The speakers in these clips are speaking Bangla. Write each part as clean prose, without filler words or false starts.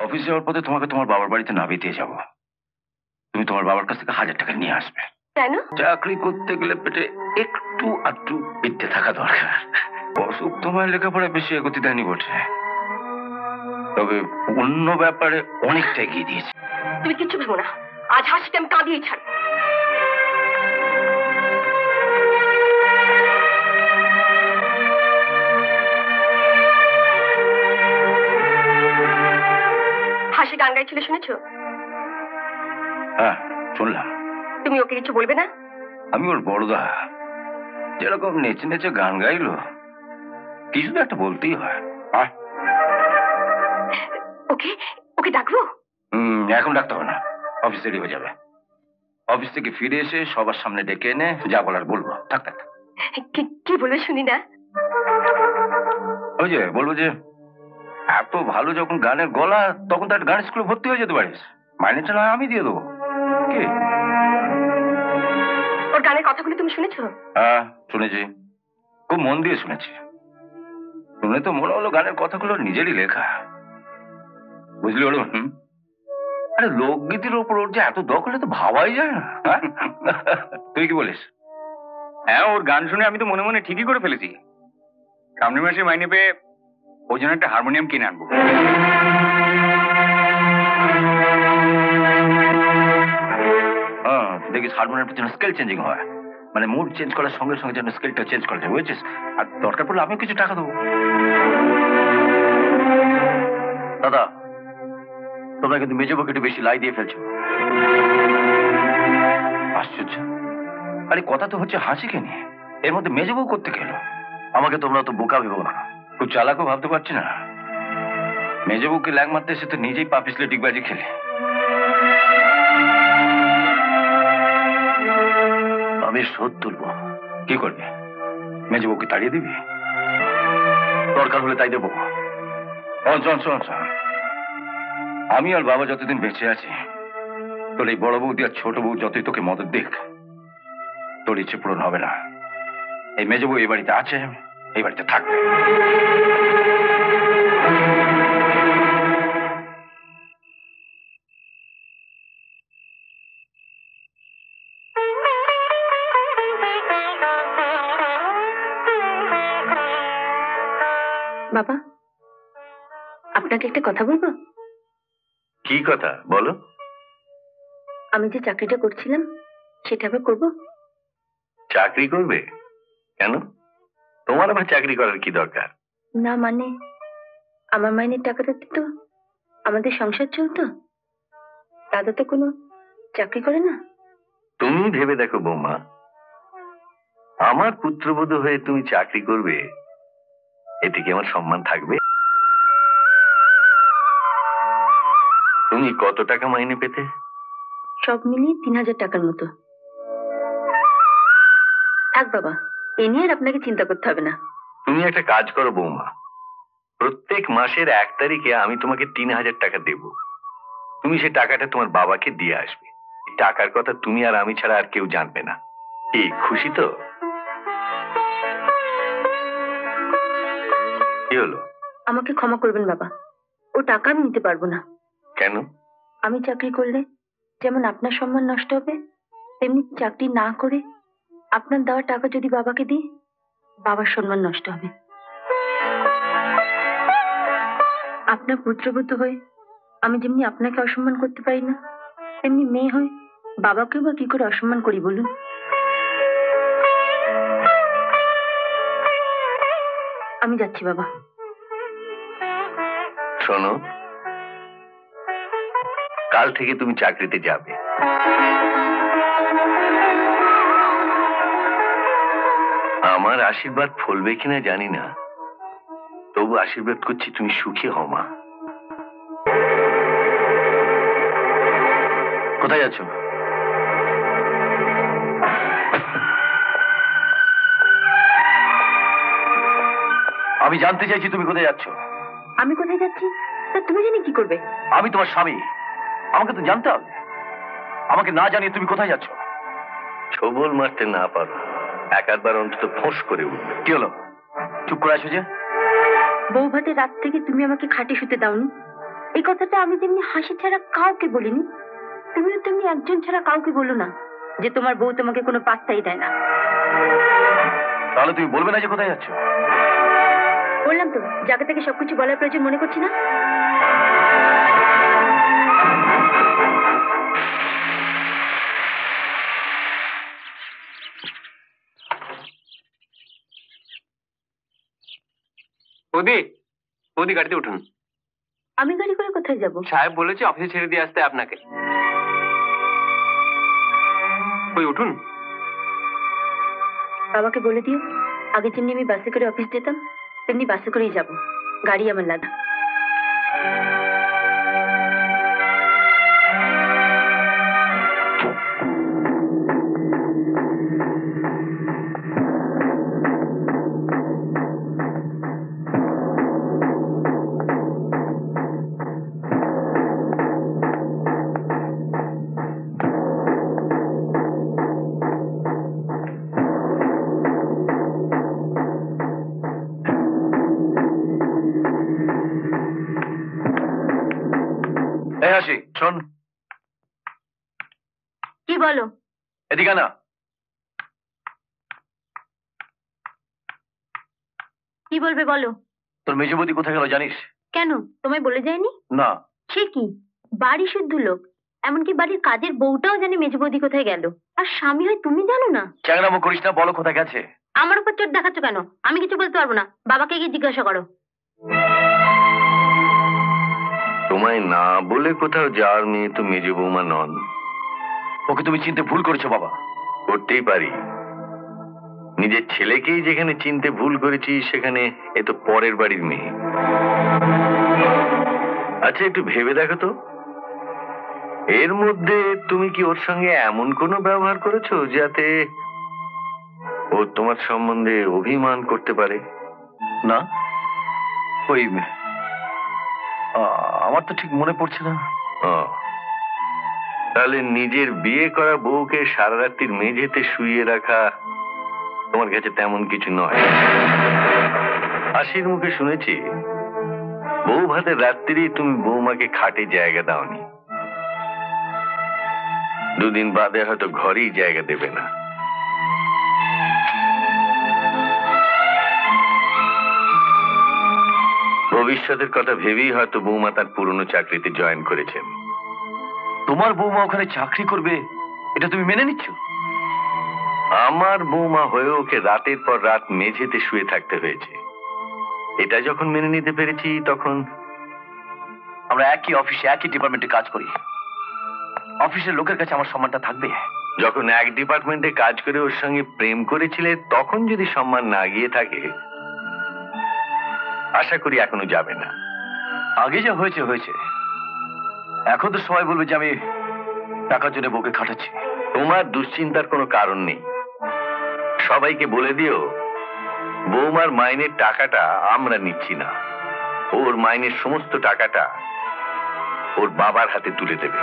অফিসে যাওয়ার পথে তোমাকে তোমার বাবার বাড়িতে নামিয়ে দিয়ে যাবো। তুমি তোমার বাবার কাছ থেকে 1000 টাকা নিয়ে আসবে। কেন? চাকরি করতে গেলে পেটে একটু আধটু বিদ্যে থাকা দরকার। অসুখ তোমার লেখাপড়ায় বেশি এগোতে দেয়নি বটে, তবে অন্য ব্যাপারে অনেকটা এগিয়ে দিয়েছে। তুমি কিচ্ছু ভেবো না, আজ হাসিকে আমি কাঁদিয়ে ছাড়। হাসি গান গাইছিল, শুনেছো? হ্যাঁ, শুনলাম। তুমি ওকে কিছু বলবে না? আমি ওর বড়দা, যেরকম নেচে নেচে গান গাইলো, কিছু তো একটা বলতেই হয়। ওকে ওকে ডাকবো? এখন ডাকতে হবে না, অফিস রেডি হয়ে যাবে। অফিস থেকে ফিরে এসে সবার সামনে ডেকে এনে যা বলার বলবো। থাক থাক। কি বলবে শুনি না? ওই যে বলবো যে এত ভালো যখন গানের গলা, তখন তার গান স্কুলে ভর্তি হয়ে যেতে পারিস। মাইনেটা না আমি দিয়ে দেবো। কি? ওর গানের কথাগুলো তুমি শুনেছো? হ্যাঁ, শুনেছি, খুব মন দিয়ে শুনেছি। শুনে তো মনে হলো গানের কথাগুলো নিজেরই লেখা। বুঝলি বলো? আরে লোকগীতির ওপর ওর যে এত দখলে তো ভাবাই যায় না। তুই কি বলিস? হ্যাঁ, ওর গান শুনে আমি তো মনে মনে ঠিকই করে ফেলেছি। সামনের মাসে মাইনে পেয়ে ওই জন্য একটা হারমোনিয়াম কিনে আনবো। দেখিস হারমোনিয়ামের পিছনে স্কেল চেঞ্জিং হয়, মানে মুড চেঞ্জ করার সঙ্গে সঙ্গে যেন স্কেলটা চেঞ্জ করা যায়, বুঝেছিস? আর দরকার পড়লে আমিও কিছু টাকা দেবো। দাদা, তোমরা কিন্তু মেজবাবুকে একটু বেশি লাই দিয়ে ফেলছো। আশ্চর্য, আরে কথা তো হচ্ছে হাসিকে নিয়ে, এর মধ্যে মেজবাবু করতে গেল। আমাকে তোমরা তো বোকা ভেবো না, খুব চালাকও ভাবতে পারছি না। মেজবাবুকে ল্যাং মারতে এসে তো নিজেই পা পিছলে ডিগবাজি খেলে। আমি শোধ তুলবো। কি করবে? মেজবাবুকে তাড়িয়ে দিবি? দরকার হলে তাই দেবো। শোন, আমি আর বাবা যতদিন বেঁচে আছি, তোর এই বড় বৌদি আর ছোট বউ যতই তোকে মদত দিক, তোর ইচ্ছে পূরণ হবে না। এই মেজবউ এই বাড়িতে আছে, এই বাড়িতে থাকবে। বাবা, আপনাকে একটা কথা বলবো। কি কথা বলো? আমি যে চাকরিটা করছিলাম সেটা আবার করবো। চাকরি করবে? কেন? তোমার আবার চাকরি করার কি দরকার? না মানে, আমার মাইনের টাকাটাতে তো আমাদের সংসার চলতো। দাদা তো কোনো চাকরি করে না। তুমি ভেবে দেখো বৌমা, আমার পুত্রবধূ হয়ে তুমি চাকরি করবে, এতে কি আমার সম্মান থাকবে? তুমি কত টাকা মাইনে পেতে? সব মিলিয়ে 3000 টাকার মতো। থাক বাবা, এ নিয়ে আর আপনাকে চিন্তা করতে হবে না। তুমি একটা কাজ করো বৌমা, প্রত্যেক মাসের 1 তারিখে আমি তোমাকে 3000 টাকা দেব। তুমি সে টাকাটা তোমার বাবাকে দিয়ে আসবে। টাকার কথা তুমি আর আমি ছাড়া আর কেউ জানবে না। কি খুশি তো? কি হলো? আমাকে ক্ষমা করবেন বাবা, ও টাকা আমি নিতে পারবো না। কেন? আমি চাকরি করলে যেমন আপনার সম্মান নষ্ট হবে, তেমনি চাকরি না করে আপনার দেওয়া টাকা যদি বাবাকে দিই, বাবার সম্মান নষ্ট হবে। আপনার পুত্রবধূ হয়ে আমি যেমনি আপনাকে অসম্মান করতে পারি না, তেমনি মেয়ে হয়ে বাবাকেও বা কি করে অসম্মান করি বলুন? আমি যাচ্ছি বাবা। শোনো, কাল থেকে তুমি চাকরিতে যাবে। আমার আশীর্বাদ ফলবে কিনা জানি না, তবু আশীর্বাদ করছি তুমি সুখী হও মা। কোথায় যাচ্ছ? আমি জানতে চাইছি তুমি কোথায় যাচ্ছ? আমি কোথায় যাচ্ছি তা তুমি জানি কি করবে? আমি তোমার স্বামী, আমাকে তো জানতে হবে। আমাকে না জানিয়ে তুমি কোথায় যাচ্ছ? ছবল মারতে না পারো, একবার অন্তত ফোঁস করে উঠবে। কি হলো, চুপ করে আছো যে? বউ ভাতে রাত থেকে তুমি আমাকে খাটে শুতে দাওনি, এই কথাটা আমি যেমনি হাসি ছাড়া কাউকে বলিনি, তুমিও তেমনি একজন ছাড়া কাউকে বলো না যে তোমার বউ তোমাকে কোনো পাত্তাই দেয় না। তাহলে তুমি বলবে না যে কোথায় যাচ্ছ? বললাম তো, জায়গা থেকে সবকিছু বলার প্রয়োজন মনে করছি না। বৌদি, বৌদি গাড়িতে উঠুন। আমি গাড়ি করে কোথায় যাব? সাহেব বলেছে অফিসে ছেড়ে দিয়ে আসতে আপনাকে। ওই উঠুন। বাবাকে বলে দিও, আগে যেমনি আমি বাসে করে অফিস যেতাম তেমনি বাসে করেই যাব, গাড়ি আমার লাগা। এই হাসি, শোন, কি বলো? এদিকে না। কি বলবে বলো? তোর মেজবতী কোথায় গেল জানিস? কেন, তোমায় বলে যায়নি? না। সে কি, বাড়ি শুদ্ধ লোক, এমনকি বাড়ির কাজের বউটাও জানে মেজবৌদি কোথায় গেল, আর স্বামী হয় তুমি জানো না? চ্যাংরামো করিস না, বলো কোথায় গেছে। আমার উপর চোট দেখাচ্ছ কেন? আমি কিছু বলতে পারবো না, বাবাকে গিয়ে জিজ্ঞাসা করো। তোমায় না বলে কোথাও যাওয়ার মেয়ে তো মেজ বৌমা নন। ওকে তুমি চিনতে ভুল করেছো বাবা। করতেই পারি, নিজের ছেলেকেই যেখানে চিনতে ভুল করেছি সেখানে এ তো পরের বাড়ির মেয়ে। আচ্ছা একটু ভেবে দেখো তো, এর মধ্যে তুমি কি ওর সঙ্গে এমন কোনো ব্যবহার করেছো যাতে ও তোমার সম্বন্ধে অভিমান করতে পারে? না, ওই আমার তো ঠিক মনে পড়ছে না। ও, তাহলে নিজের বিয়ে করা বউকে সারা রাত্রির মেঝেতে শুইয়ে রাখা তোমার কাছে তেমন কিছু নয়। হাসির মুখে শুনেছি বউ ভাতের রাত্রি তুমি বৌমাকে খাটে জায়গা দাওনি, দুদিন বাদে হয়তো ঘরেই জায়গা দেবে না। ভবিষ্যতের কথা ভেবেই হয়তো বৌমা তার পুরনো চাকরিতে জয়েন করেছেন। তোমার বৌমা ওখানে চাকরি করবে এটা তুমি মেনে নিচ্ছ? আমার বৌমা হয়ে ওকে রাতের পর রাত মেঝেতে শুয়ে থাকতে হয়েছে, এটা যখন মেনে নিতে পেরেছি তখন আমরা একই অফিসে একই ডিপার্টমেন্টে কাজ করি, অফিসের লোকের কাছে আমার সম্মানটা থাকবে। যখন এক ডিপার্টমেন্টে কাজ করে ওর সঙ্গে প্রেম করেছিলে তখন যদি সম্মান না গিয়ে থাকে, আশা করি এখনো যাবে না। আগে যা হয়েছে হয়েছে, এখন তো সবাই বলবে যে আমি টাকার জন্য বউকে খাটাচ্ছি। তোমার দুশ্চিন্তার কোনো কারণ নেই। সবাইকে বলে দিও বৌমার মাইনের টাকাটা আমরা নিচ্ছি না, ওর মাইনের সমস্ত টাকাটা ওর বাবার হাতে তুলে দেবে।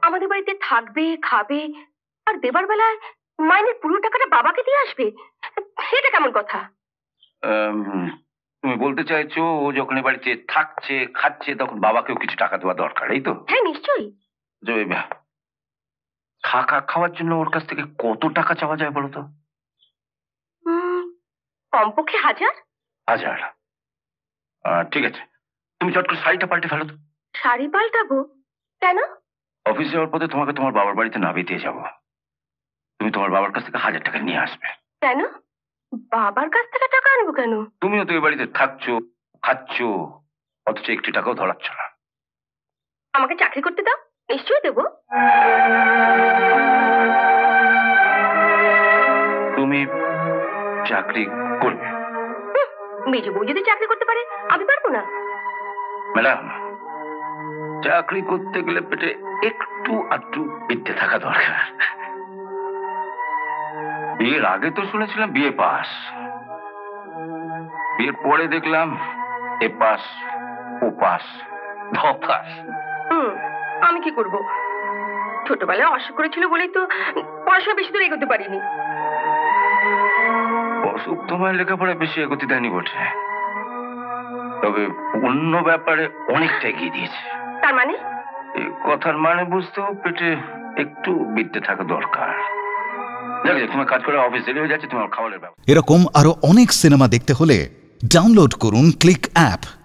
আমাদের বাড়িতে থাকবে, খাবে, আর দেবার বেলায় মাইনের পুরো টাকাটা বাবাকে দিয়ে আসবে, সেটা কেমন কথা? তুমি বলতে চাইছো ও যখন এ বাড়িতে থাকছে খাচ্ছে তখন বাবাকেও কিছু টাকা দেওয়া দরকার, এই তো? হ্যাঁ নিশ্চয়ই। খাওয়ার জন্য ওর কাছ থেকে কত টাকা চাওয়া যায় বলো তো? কমপক্ষে 1000। 1000? ঠিক আছে, তুমি চট করে শাড়িটা পাল্টে ফেলো তো। শাড়ি পাল্টাবো কেন? অফিসে যাওয়ার পথে তোমাকে তোমার বাবার বাড়িতে নামিয়ে দিয়ে যাবো, তুমি তোমার বাবার কাছ থেকে 1000 টাকা নিয়ে আসবে। কেন বাবার কাছ থেকে টাকা আনবো কেন? তুমিও তো এই বাড়িতে থাকছো খাচ্ছো, অথচ একটি টাকাও ধরাচ্ছ না। আমাকে চাকরি করতে দাও, নিশ্চয়ই দেবো। তুমি চাকরি করবে? মেজ বউ যদি চাকরি করতে পারে আমি পারবো না? ম্যাডাম, চাকরি করতে গেলে পেটে একটু আধটু বিদ্যে থাকা দরকার। বিয়ের আগে তো শুনেছিলাম বিয়ে পাস, বিয়ের পরে দেখলাম এ পাস ও পাস ধ পাস। আমি কি করব? ছোটবেলায় অসুখ করেছিল বলেই তো পড়াশোনা বেশি দূর এগোতে পারিনি। অসুখ তোমার লেখাপড়ায় বেশি এগোতে দেয়নি বটে, তবে অন্য ব্যাপারে অনেকটা এগিয়ে দিয়েছে। তার মানে? এই কথার মানে বুঝতেও পেটে একটু বিদ্যে থাকা দরকার। দেখো তোমার কাজ করে অফিস দেরি হয়ে যাচ্ছে, তোমার খাবারের ব্যাপার। এরকম আরো অনেক সিনেমা দেখতে হলে ডাউনলোড করুন ক্লিক অ্যাপ।